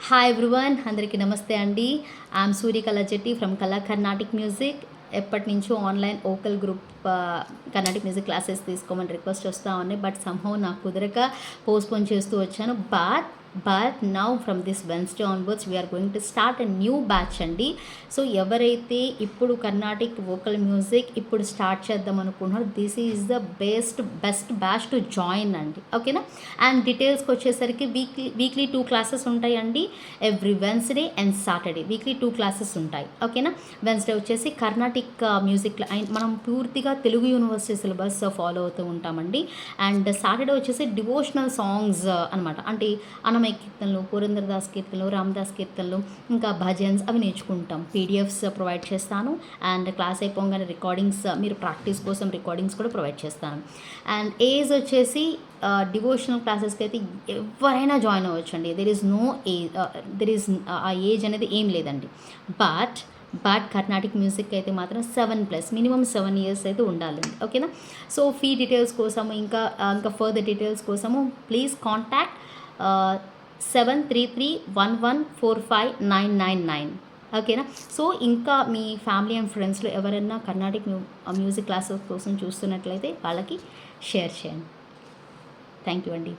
Hi everyone, అందరికీ నమస్తే అండి. ఐఎమ్ సూర్యకళ జెట్టి ఫ్రమ్ కళా కర్ణాటిక్ మ్యూజిక్. ఎప్పటి నుంచో online vocal group Carnatic music classes తీసుకోమని రిక్వెస్ట్ వస్తూ ఉన్నాయి. బట్ సంహౌ నాకు కుదరక పోస్ట్పోన్ చేస్తూ వచ్చాను. But now from this Wednesday onwards we're going to start a new batch అండి. సో ఎవరైతే ఇప్పుడు కర్ణాటిక్ వోకల్ మ్యూజిక్ ఇప్పుడు స్టార్ట్ చేద్దాం అనుకుంటున్నారో this is the best batch to join అండి. ఓకేనా? అండ్ డీటెయిల్స్కి వచ్చేసరికి వీక్లీ 2 క్లాసెస్ ఉంటాయండి. Every Wednesday and Saturday weekly 2 classes ఉంటాయి. ఓకేనా? వెన్స్డే వచ్చేసి కర్ణాటిక్ మ్యూజిక్ మనం పూర్తిగా తెలుగు యూనివర్సిటీ సిలబస్ ఫాలో అవుతూ ఉంటామండి. అండ్ సాటర్డే వచ్చేసి డివోషనల్ సాంగ్స్ అనమాట. అంటే అన్నమయ్య కీర్తనలు, పురంధరదాస్ కీర్తనలు, రామదాస్ కీర్తనలు, ఇంకా భజన్స్ అవి నేర్చుకుంటాం. పీడిఎఫ్స్ ప్రొవైడ్ చేస్తాను. అండ్ క్లాస్ అయిపోగానే రికార్డింగ్స్, మీరు ప్రాక్టీస్ కోసం రికార్డింగ్స్ కూడా ప్రొవైడ్ చేస్తాను. అండ్ ఏజ్ వచ్చేసి డివోషనల్ క్లాసెస్కి అయితే ఎవరైనా జాయిన్ అవ్వచ్చు అండి. దెర్ ఈజ్ ఆ ఏజ్ అనేది ఏం లేదండి. బట్ కర్ణాటిక్ మ్యూజిక్ అయితే మాత్రం 7+ మినిమం 7 years అయితే ఉండాలండి. ఓకేనా? సో ఫీ డీటెయిల్స్ కోసము ఇంకా ఫర్దర్ డీటెయిల్స్ కోసము ప్లీజ్ కాంటాక్ట్ 7331145999. ఓకేనా? సో ఇంకా మీ ఫ్యామిలీ అండ్ ఫ్రెండ్స్లో ఎవరైనా కర్ణాటిక్ మ్యూజిక్ క్లాసెస్ కోసం చూస్తున్నట్లయితే వాళ్ళకి షేర్ చేయండి. థ్యాంక్ యూ అండి.